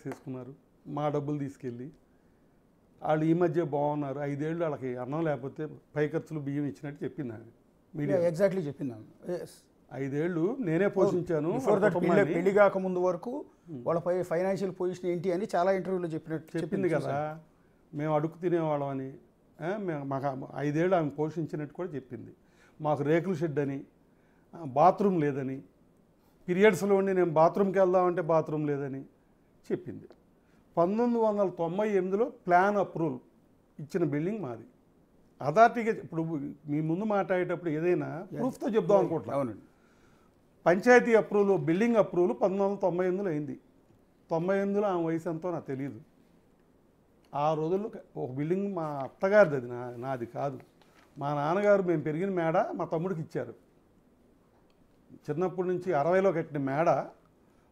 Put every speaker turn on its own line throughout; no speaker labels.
తీసుకున్నారు, మా డబ్బులు తీసుకెళ్ళి. వాళ్ళు ఈ మధ్య బాగున్నారు, 5 ఏళ్ళు వాళ్ళకి అన్నం లేకపోతే పై ఖర్చులు బియ్యం ఇచ్చినట్టు చెప్పింది ఆమె మీడియా.
ఎగ్జాక్ట్లీ చెప్పింది
5 ఏళ్ళు నేనే పోషించాను.
పెళ్లి కాకముందు వరకు వాళ్ళపై ఫైనాన్షియల్ పొజిషన్ ఏంటి అని చాలా ఇంటర్వ్యూలో
చెప్పింది కదా. మేము అడుగు తినేవాళ్ళం అని, మాకు 5 ఏళ్ళు ఆమె పోషించినట్టు కూడా చెప్పింది. మాకు రేకుల షెడ్ అని, బాత్రూమ్ లేదని, పీరియడ్స్లో ఉండి నేను బాత్రూమ్కి వెళ్దామంటే బాత్రూమ్ లేదని చెప్పింది. 1998లో ప్లాన్ అప్రూవల్ ఇచ్చిన బిల్డింగ్ మాది. అథారిటీగా ఇప్పుడు మీ ముందు మాట్లాడేటప్పుడు ఏదైనా ప్రూఫ్తో చెప్దాం అనుకుంటున్నాను.
అవునండి.
పంచాయతీ అప్రూవల్, బిల్డింగ్ అప్రూవల్ 1998లో అయింది. 98లో ఆమె వయసు ఎంతో నాకు తెలియదు. ఆ రోజుల్లో ఒక బిల్డింగ్ మా అత్తగారిది, అది నాది కాదు. మా నాన్నగారు మేము పెరిగిన మేడ మా తమ్ముడికి ఇచ్చారు. చిన్నప్పటి నుంచి 60లో కట్టిన మేడ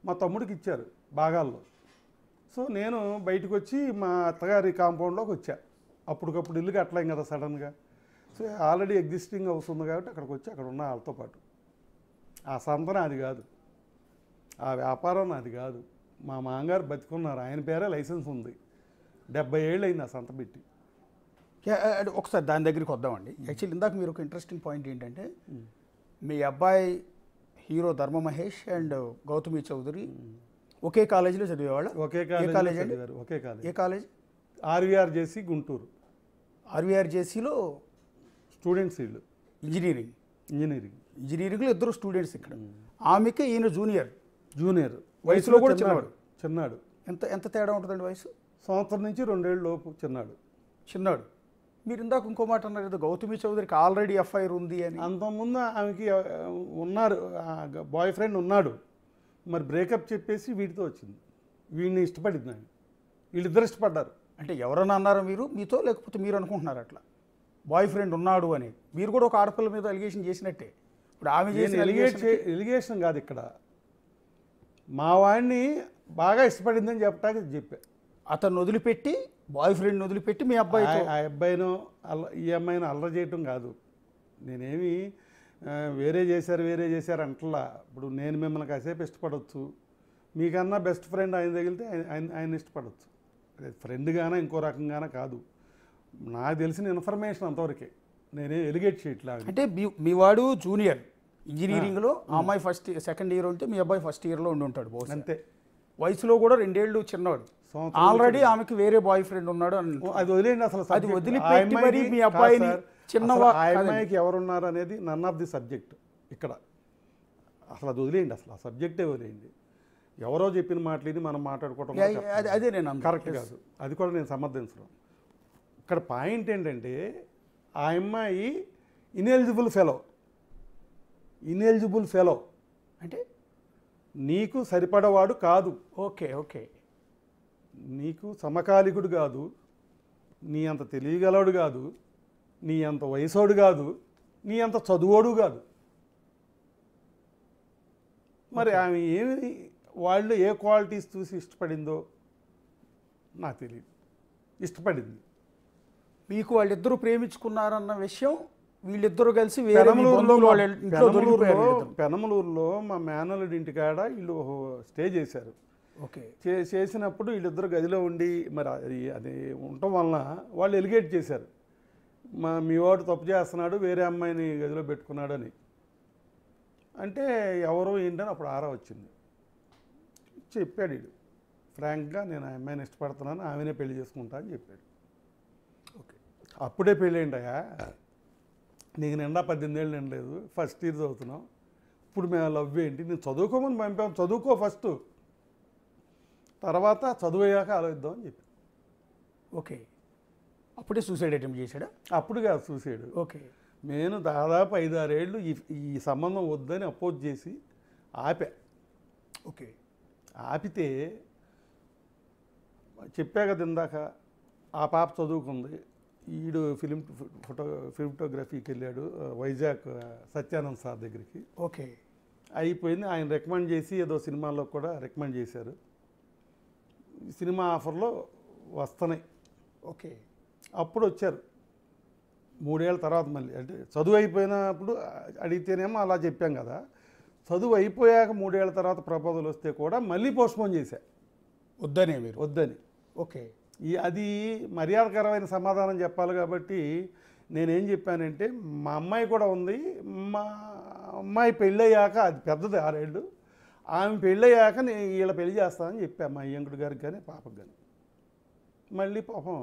మా తమ్ముడికి ఇచ్చారు భాగాల్లో. సో నేను బయటకు వచ్చి మా అత్తగారి కాంపౌండ్లోకి వచ్చా. అప్పటికప్పుడు ఇల్లు కట్టలేం కదా సడన్గా. సో ఆల్రెడీ ఎగ్జిస్టింగ్ హౌస్ ఉంది కాబట్టి అక్కడికి వచ్చి అక్కడ ఉన్న వాళ్ళతో పాటు. ఆ సంతన అది కాదు, ఆ వ్యాపారం నాది కాదు. మా మామగారు బతికున్నారు, ఆయన పేరే లైసెన్స్ ఉంది. 70 ఏళ్ళు అయింది ఆ సంత పెట్టి.
ఒకసారి దాని దగ్గరికి వద్దామండి. యాక్చువల్లీ ఇందాక మీరు ఒక ఇంట్రెస్టింగ్ పాయింట్ ఏంటంటే, మీ అబ్బాయి హీరో ధర్మ మహేష్ అండ్ గౌతమి చౌదరి ఒకే కాలేజీలో చదివేవాళ్ళు.
ఒకే కాలేజ్ చదివారు. ఒకే కాలేజ్.
ఏ కాలేజ్?
ఆర్వీఆర్జేసీ గుంటూరు.
ఆర్వీఆర్జేసీలో
స్టూడెంట్స్ వీళ్ళు.
ఇంజనీరింగ్లో ఇద్దరు స్టూడెంట్స్ ఇక్కడ. ఆమెకి ఈయన జూనియర్
వయసులో కూడా చిన్నాడు.
ఎంత ఎంత తేడా ఉంటుందండి వయసు?
సంవత్సరం నుంచి 2 ఏళ్ళ లోపు చిన్నాడు.
మీరు ఇందాక ఇంకో మాట అన్నారు కదా, గౌతమి చౌదరికి ఆల్రెడీ ఎఫ్ఐఆర్ ఉంది అని.
అంతకుముందు ఆమెకి ఉన్నారు, బాయ్ ఫ్రెండ్ ఉన్నాడు. మరి బ్రేకప్ చెప్పేసి వీటితో వచ్చింది. వీడిని ఇష్టపడింది ఆమె. వీళ్ళిద్దరు ఇష్టపడ్డారు.
అంటే ఎవరన్నా అన్నారా మీరు మీతో, లేకపోతే మీరు అనుకుంటున్నారు అట్లా బాయ్ ఫ్రెండ్ ఉన్నాడు అని? మీరు కూడా ఒక ఆడపిల్ల మీద ఎలిగేషన్ చేసినట్టే. ఇప్పుడు ఆమె చేసిన
ఎలిగేషన్ కాదు ఇక్కడ, మా వాడిని బాగా ఇష్టపడిందని చెప్పడానికి చెప్పా.
అతను వదిలిపెట్టి, బాయ్ ఫ్రెండ్ వదిలిపెట్టి మీ అబ్బాయి,
ఆ అబ్బాయినో ఈ అమ్మాయిని అల్లరి చేయటం కాదు. నేనేమి వేరే చేశారు అంటలా. ఇప్పుడు నేను మిమ్మల్ని కాసేపు ఇష్టపడవచ్చు, మీకన్నా బెస్ట్ ఫ్రెండ్ ఆయన తగిలితే ఆయన ఇష్టపడవచ్చు. అదే ఫ్రెండ్గానా ఇంకో రకంగానా కాదు. నాకు తెలిసిన ఇన్ఫర్మేషన్ అంతవరకే, నేనే ఎలిగేట్ చేయట్లా.
అంటే మీ వాడు జూనియర్ ఇంజనీరింగ్లో, ఆ అమ్మాయి సెకండ్ ఇయర్ ఉంటే మీ అబ్బాయి ఫస్ట్ ఇయర్లో ఉండి ఉంటాడు బహుశా.
అంతే.
వయసులో కూడా 2 ఏళ్ళు చిన్నవాడు. ఆల్రెడీ ఆమెకి వేరే బాయ్ ఫ్రెండ్ ఉన్నాడు అని.
అది వదిలేండి అసలు.
అది వదిలిపెట్టి మరి మీ అబ్బాయిని
ఆ అమ్మాయికి ఎవరున్నారు అనేది నన్ ఆఫ్ ది సబ్జెక్ట్ ఇక్కడ. అసలు అది వదిలేయండి, అసలు ఆ సబ్జెక్టే వదిలేయండి. ఎవరో చెప్పిన మాటలు మనం మాట్లాడుకోవటం
అదే నేను
కరెక్ట్ కాదు. అది కూడా నేను సమర్థించడం. ఇక్కడ పాయింట్ ఏంటంటే, ఆ అమ్మాయి ఇనెలిజిబుల్ ఫెలో
అంటే
నీకు సరిపడవాడు కాదు.
ఓకే.
నీకు సమకాలికుడు కాదు, నీ అంత తెలియగలవాడు కాదు, నీ అంత వయసోడు కాదు, నీ అంత చదువుడు కాదు. మరి ఆమె ఏమి, వాళ్ళు ఏ క్వాలిటీస్ చూసి ఇష్టపడిందో నాకు తెలియదు. ఇష్టపడింది.
మీకు వాళ్ళిద్దరూ ప్రేమించుకున్నారన్న విషయం వీళ్ళిద్దరూ కలిసి
పెనమలూరులో మా మేనల్లుడి ఇంటికాడ వీళ్ళు స్టే చేశారు.
ఓకే.
చేసినప్పుడు వీళ్ళిద్దరు గదిలో ఉండి మరి అది ఉండటం వలన వాళ్ళు ఎలిగేట్ చేశారు, మీ వాడు తప్పు చేస్తున్నాడు, వేరే అమ్మాయిని గదిలో పెట్టుకున్నాడు అని. అంటే ఎవరో ఏంటని అప్పుడు ఆరా వచ్చింది. చెప్పాడు వీడు ఫ్రాంక్గా, నేను ఆ అమ్మాయిని ఇష్టపడుతున్నాను, ఆమెనే పెళ్లి చేసుకుంటా అని చెప్పాడు. ఓకే. అప్పుడే పెళ్ళి ఏంటయా, నీకు నిండా 18 ఏళ్ళు నిండలేదు, ఫస్ట్ ఇయర్ చదువుతున్నావు, ఇప్పుడు మేము లవ్ ఏంటి? నేను చదువుకోమని పంపాము, చదువుకో ఫస్ట్, తర్వాత చదువయ్యాక ఆలోచిద్దాం అని చెప్పి.
ఓకే. అప్పుడే సూసైడ్ అటెంప్ట్ చేశాడా?
అప్పుడు కాదు సూసైడ్.
ఓకే.
నేను దాదాపు 5-6 ఏళ్ళు ఈ సంబంధం వద్దని అపోజ్ చేసి ఆపా.
ఓకే.
ఆపితే చెప్పా కదా ఇందాక, ఆ పాప చదువుకుంది, ఈడు ఫోటోగ్రఫీకి వెళ్ళాడు వైజాగ్ సత్యానంద్ సార్ దగ్గరికి.
ఓకే.
అయిపోయింది. ఆయన రికమెండ్ చేసి ఏదో సినిమాల్లో కూడా రికమెండ్ చేశారు. సినిమా ఆఫర్లో వస్తున్నాయి.
ఓకే.
అప్పుడు వచ్చారు 3 ఏళ్ళ తర్వాత మళ్ళీ. అంటే చదువు అయిపోయినప్పుడు అడిగితేనేమో అలా చెప్పాం కదా, చదువు అయిపోయాక 3 ఏళ్ళ తర్వాత ప్రపోజల్ వస్తే కూడా మళ్ళీ పోస్ట్పోన్ చేశా.
వద్దనే మీరు.
వద్దని.
ఓకే.
అది మర్యాదకరమైన సమాధానం చెప్పాలి కాబట్టి నేనేం చెప్పానంటే, మా అమ్మాయి కూడా ఉంది, మా అమ్మాయి పెళ్ళయ్యాక, అది పెద్దది 6 ఏళ్ళు, ఆమె పెళ్ళయ్యాక నేను వీళ్ళ పెళ్లి చేస్తానని చెప్పాను మా అయ్యంకుడు గారికి కానీ పాపకు కానీ. మళ్ళీ పాపం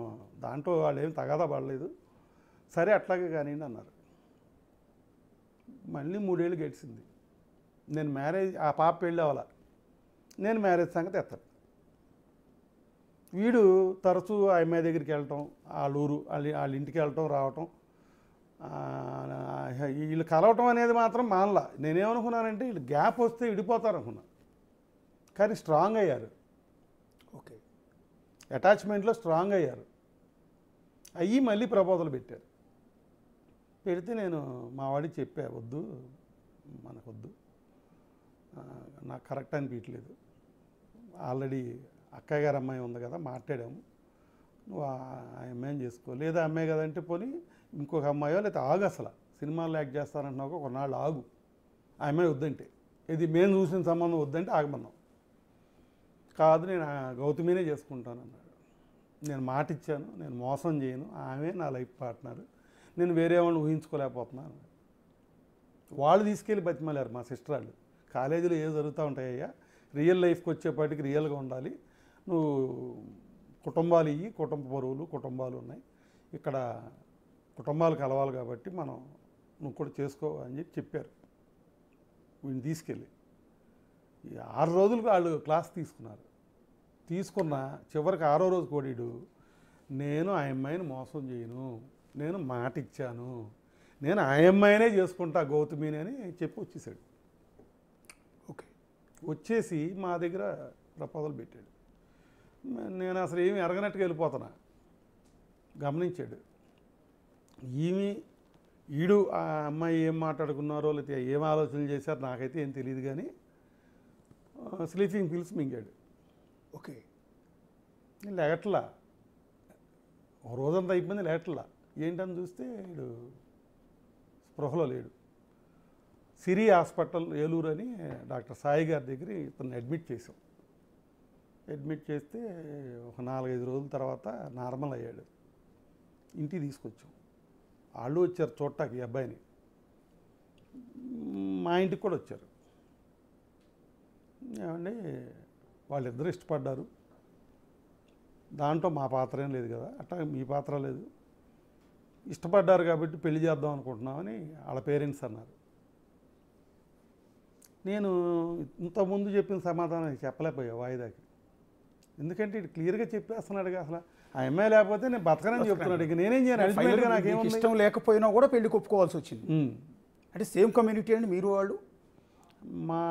దాంట్లో వాళ్ళు ఏం తగాదా పడలేదు. సరే అట్లాగే కానివ్వండి అన్నారు. మళ్ళీ 3 ఏళ్ళు గడిచింది. నేను మ్యారేజ్, ఆ పాప పెళ్ళి అవ్వాల, నేను మ్యారేజ్ సంగతి ఎత్తాను. వీడు తరచూ ఆ అమ్మాయి దగ్గరికి వెళ్ళటం, వాళ్ళ ఊరు వాళ్ళ ఇంటికి వెళ్ళటం రావటం, వీళ్ళు కలవటం అనేది మాత్రం మానలా. నేనేమనుకున్నానంటే వీళ్ళు గ్యాప్ వస్తే విడిపోతారు అనుకున్నా. కానీ స్ట్రాంగ్ అయ్యారు.
ఓకే.
అటాచ్మెంట్లో స్ట్రాంగ్ అయ్యారు. అయ్యి మళ్ళీ ప్రపోజల్ పెట్టారు. పెడితే నేను మా వాడికి చెప్పా, వద్దు మనకొద్దు, నాకు కరెక్ట్ అనిపించలేదు. ఆల్రెడీ అక్కయ్య గారు అమ్మాయి ఉంది కదా, మాట్లాడాము, నువ్వు ఆ అమ్మాయిని చేసుకో, లేదా అమ్మాయి కదంటే పోనీ ఇంకొక అమ్మాయో లేదా ఆగు, అసలు సినిమాల్లో యాక్ట్ చేస్తానంటున్నావు, కొన్నాళ్ళు ఆగు, ఆ అమ్మాయి వద్దంటే, ఇది మేము చూసిన సంబంధం వద్దంటే ఆగమన్నాం. కాదు నేను గౌతమినే చేసుకుంటానన్నాడు. నేను మాట ఇచ్చాను, నేను మోసం చేయను, ఆమె నా లైఫ్ పార్ట్నర్, నేను వేరే వాళ్ళని ఊహించుకోలేకపోతున్నాను. వాళ్ళు తీసుకెళ్ళి బతిమాలారు మా సిస్టర్ వాళ్ళు. కాలేజీలో ఏదో జరుగుతూ ఉంటాయ్యా, రియల్ లైఫ్కి వచ్చేపాటికి రియల్గా ఉండాలి, నువ్వు కుటుంబాలు ఇవి, కుటుంబ పరువులు కుటుంబాలు ఉన్నాయి, ఇక్కడ కుటుంబాలు కలవాలి కాబట్టి మనం నువ్వు కూడా చేసుకో అని చెప్పారు. వీడిని తీసుకెళ్ళి 6 రోజులకు వాళ్ళు క్లాస్ తీసుకున్నారు. తీసుకున్న చివరికి 6వ రోజు కోడీడు, నేను ఆ అమ్మాయిని మోసం చేయను, నేను మాట ఇచ్చాను, నేను ఆ అమ్మాయినే చేసుకుంటా గౌతమిని అని చెప్పి వచ్చేసాడు.
ఓకే.
వచ్చేసి మా దగ్గర ప్రపోజల్ పెట్టాడు. నేను అసలు ఏమి ఎరగనట్టుగా వెళ్ళిపోతున్నా. గమనించాడు. ఈడు ఆ అమ్మాయి ఏం మాట్లాడుకున్నారో లేకపోతే ఏం ఆలోచనలు చేశారో నాకైతే ఏం తెలియదు, కానీ స్లీపింగ్ పిల్స్ మింగాడు.
ఓకే.
నేను లేగట్లా, ఒక రోజంతా అయిపోయింది, లేగట్లా. ఏంటని చూస్తే వీడు స్పృహలో లేడు. సిరి హాస్పిటల్ ఏలూరు అని డాక్టర్ సాయి గారి దగ్గర ఇతను అడ్మిట్ చేసాం. అడ్మిట్ చేస్తే ఒక 4-5 రోజుల తర్వాత నార్మల్ అయ్యాడు. ఇంటికి తీసుకొచ్చాం. వాళ్ళు వచ్చారు చూడటానికి, ఈ అబ్బాయిని మా ఇంటికి కూడా వచ్చారు. ఏమండి వాళ్ళిద్దరూ ఇష్టపడ్డారు, దాంట్లో మా పాత్ర ఏం లేదు కదా, అట్లా మీ పాత్ర లేదు, ఇష్టపడ్డారు కాబట్టి పెళ్లి చేద్దాం అనుకుంటున్నామని వాళ్ళ పేరెంట్స్ అన్నారు. నేను ఇంతకుముందు చెప్పిన సమాధానం చెప్పలేకపోయా వాయిదాకి. ఎందుకంటే ఇటు క్లియర్గా చెప్పేస్తున్నాడుగా, అసలు ఆ అమ్మాయి లేకపోతే నేను బతకనని చెప్తున్నాడు. ఇక నేనేం చేయను, అల్టిమేట్గా నాకేమో
ఇష్టం లేకపోయినా కూడా పెళ్లికి ఒప్పుకోవాల్సి వచ్చింది. అంటే సేమ్ కమ్యూనిటీ అండి మీరు వాళ్ళు?
మా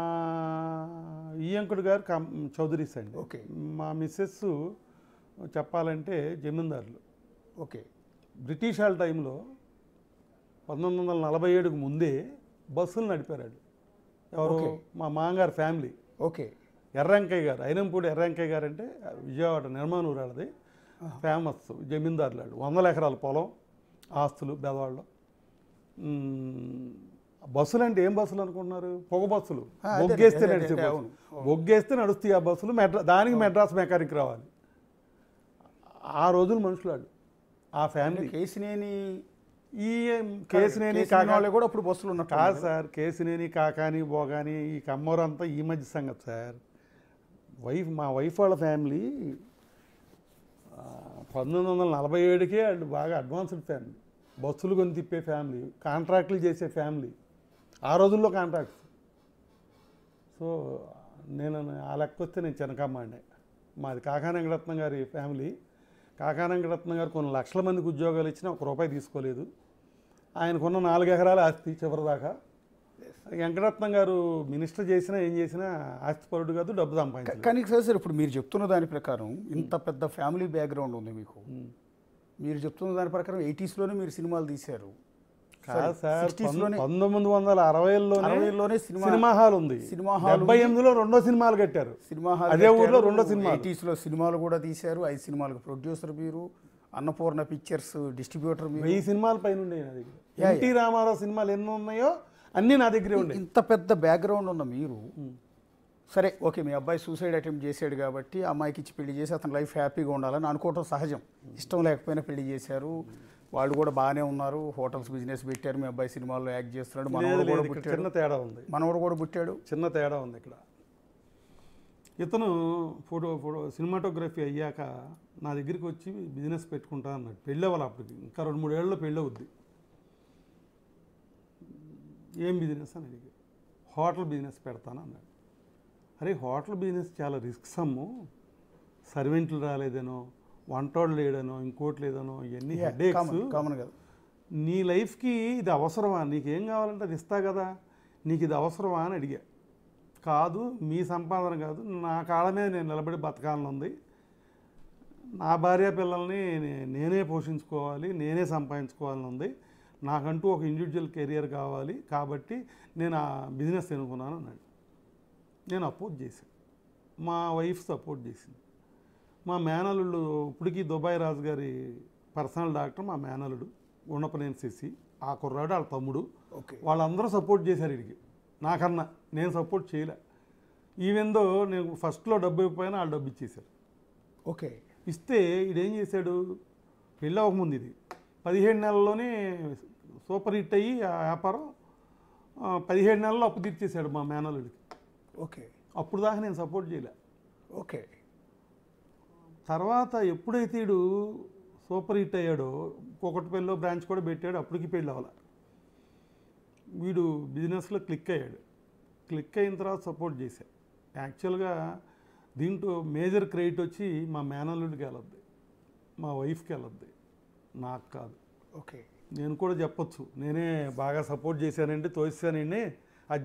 ఈయంకుడు గారు చౌదరీస్ అండి.
ఓకే.
మా మిస్సెస్ చెప్పాలంటే జమీందారులు.
ఓకే.
బ్రిటిష్ వాళ్ళ టైంలో 1947కు ముందే బస్సులు నడిపారు. ఎవరు? మా మామగారు ఫ్యామిలీ.
ఓకే.
ఎర్రంకయ్య గారు, అయినంపూడి ఎర్రంకయ్య గారు అంటే విజయవాడ నిర్మాణూరు వాళ్ళది ఫేమస్ జమీందారులు వాళ్ళు. 100 ఎకరాల పొలం, ఆస్తులు బెదవాళ్ళు. బస్సులు అంటే ఏం బస్సులు అనుకుంటున్నారు? పొగ బస్సులు, బొగ్గేస్తే నడిచే బస్సులు. బొగ్గేస్తే నడుస్తాయి ఆ బస్సులు. దానికి మెడ్రాస్ మెకానిక్ రావాలి. ఆ రోజులు మనుషులు వాళ్ళు, ఆ ఫ్యామిలీ.
కేసినేని
కాకాని
కూడా ఇప్పుడు బస్సులు ఉన్నారు
కాదు సార్. కేసినేని, కాకాని, బోగాని, ఈ కమ్మోరంతా ఈ మధ్య సంగతి సార్. మా వైఫ్ వాళ్ళ ఫ్యామిలీ 1947కే వాళ్ళు బాగా అడ్వాన్స్డ్ ఫ్యామిలీ. బస్సులు కొని తిప్పే ఫ్యామిలీ, కాంట్రాక్టులు చేసే ఫ్యామిలీ, ఆ రోజుల్లో కాంట్రాక్ట్స్. సో నేను ఆ లెక్క వస్తే నేను చిన్నకమ్మండి. మాది కాకాని వెంకటరత్నం గారి ఫ్యామిలీ. కాకాని వెంకటరత్నం గారు కొన్ని లక్షల మందికి ఉద్యోగాలు ఇచ్చినా ₹1 తీసుకోలేదు. ఆయనకున్న 4 ఎకరాల ఆస్తి చివరిదాకా. వెంకటరత్నం గారు మినిస్టర్ చేసినా ఏం చేసినా ఆస్తిపరుడు కాదు, డబ్బు సంపాదించారు.
కానీ సార్ ఇప్పుడు మీరు చెప్తున్న దాని ప్రకారం ఇంత పెద్ద ఫ్యామిలీ బ్యాక్గ్రౌండ్ ఉంది మీకు. మీరు చెప్తున్న దాని ప్రకారం 80sలోనే మీరు సినిమాలు తీశారు.
కాదు సార్, 1960లోనే సినిమా హాల్ ఉంది.
సినిమా హాల్
78లో 2వ సినిమాలు కట్టారు.
సినిమా హాల్
అదే ఊర్లో 2వ సినిమా.
80sలో సినిమాలు కూడా తీశారు. 5 సినిమాలకు ప్రొడ్యూసర్ మీరు, అన్నపూర్ణ పిక్చర్స్ డిస్ట్రిబ్యూటర్ మీరు.
1000 సినిమాల పైన ఉండే నా దగ్గర. ఎన్టీ రామారావు సినిమాలు ఎన్ని ఉన్నాయో అన్నీ నా దగ్గరే ఉండే.
ఇంత పెద్ద బ్యాక్గ్రౌండ్ ఉన్న మీరు సరే ఓకే, మీ అబ్బాయి సూసైడ్ అటెంప్ట్ చేశాడు కాబట్టి ఆ అమ్మాయికి ఇచ్చి పెళ్లి చేసి అతని లైఫ్ హ్యాపీగా ఉండాలని అనుకోవటం సహజం. ఇష్టం లేకపోయినా పెళ్లి చేశారు, వాళ్ళు కూడా బాగానే ఉన్నారు, హోటల్స్ బిజినెస్ పెట్టారు, మీ అబ్బాయి సినిమాల్లో యాక్ట్ చేస్తున్నాడు, మనవడు కూడా
ఇక్కడ
పుట్టాడు,
చిన్న తేడా ఉంది.
మనవడు కూడా పుట్టాడు.
చిన్న తేడా ఉంది ఇక్కడ. ఇతను సినిమాటోగ్రఫీ అయ్యాక నా దగ్గరికి వచ్చి బిజినెస్ పెట్టుకుంటా అన్నాడు. పెళ్ళి అవ్వాలి అప్పటికి, ఇంకా 2-3 ఏళ్ళలో పెళ్ళి అవుద్ది. ఏం బిజినెస్ అని అడిగి, హోటల్ బిజినెస్ పెడతాను అన్నాడు. అరే హోటల్ బిజినెస్ చాలా రిస్క్స్ అమ్ము, సర్వెంట్లు రాలేదనో, వంటోళ్ళు లేడనో, ఇంకోటి లేదనో, ఇవన్నీ హెడేక్స్.
కామన్ కదా.
నీ లైఫ్కి ఇది అవసరమా, నీకేం కావాలంటే అది ఇస్తా కదా, నీకు ఇది అవసరమా అని అడిగా. కాదు, మీ సంపాదన కాదు, నా కాళ్ళ మీద నేను నిలబడి బతకాలని ఉంది, నా భార్య పిల్లల్ని నేనే పోషించుకోవాలి, నేనే సంపాదించుకోవాలని ఉంది, నాకంటూ ఒక ఇండివిజువల్ కెరియర్ కావాలి, కాబట్టి నేను ఆ బిజినెస్ ఎన్నుకున్నాను అన్నాడు. నేను అపోజ్ చేశాను, మా వైఫ్ సపోర్ట్ చేసింది. మా మేనల్లుడు ఇప్పటికీ దుబాయ్ రాజు గారి పర్సనల్ డాక్టర్, మా మేనల్లుడు ఉన్నపనేని శశి, ఆ కుర్రాడు వాళ్ళ తమ్ముడు,
ఓకే,
వాళ్ళందరూ సపోర్ట్ చేశారు వీడికి. నాకన్నా నేను సపోర్ట్ చేయలే. ఈవెందో నేను ఫస్ట్లో డబ్బు ఇవ్వకపోయినా వాళ్ళు డబ్బు ఇచ్చేశారు.
ఓకే,
ఇస్తే ఈడేం చేశాడు, పెళ్ళి అవ్వకముందు ఇది 17 నెలల్లోనే సూపర్ హిట్ అయ్యి ఆ వ్యాపారం 17 నెలల్లో అప్పు తీర్చేశాడు మా మేనల్లుడికి.
ఓకే,
అప్పుడు దాకా నేను సపోర్ట్ చేయలే.
ఓకే.
తర్వాత ఎప్పుడైతే వీడు సూపర్ హిట్ అయ్యాడో కూకట్పల్లిలో బ్రాంచ్ కూడా పెట్టాడు, అప్పటికి పెళ్ళి అవ్వాలి. వీడు బిజినెస్లో క్లిక్ అయ్యాడు. క్లిక్ అయిన తర్వాత సపోర్ట్ చేశా. యాక్చువల్గా దీంట్లో మేజర్ క్రెడిట్ వచ్చి మా మేనల్లుడికి వెళ్ళొద్ది, మా వైఫ్కి వెళ్ళొద్ది, నాకు కాదు.
ఓకే,
నేను కూడా చెప్పొచ్చు, నేనే బాగా సపోర్ట్ చేశానండి, తోసానండి, అది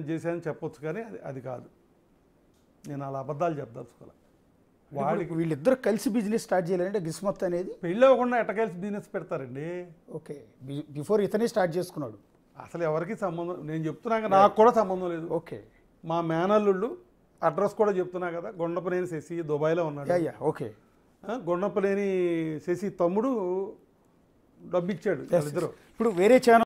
చేశానని చెప్పొచ్చు, కానీ అది కాదు. నేను అలా అబద్ధాలు చెప్పదలుచుకోవాలి.
వాళ్ళకి వీళ్ళిద్దరు కలిసి బిజినెస్ స్టార్ట్ చేయాలంటే గిస్మత్ అనేది
పెళ్ళి అవ్వకుండా ఎట్ట కలిసి బిజినెస్ పెడతారండి.
ఓకే, బిఫోర్ ఇతనే స్టార్ట్ చేసుకున్నాడు.
అసలు ఎవరికి సంబంధం, నేను చెప్తున్నాక నాకు కూడా సంబంధం లేదు.
ఓకే,
మా మేనల్లుళ్ళు అడ్రస్ కూడా చెప్తున్నా కదా, గుండపనేని శశి దుబాయ్లో ఉన్నాడు.
ఓకే,
గుండపనేని శశి తమ్ముడు డబ్బు ఇచ్చాడు.
ఇప్పుడు వేరే ఛానల్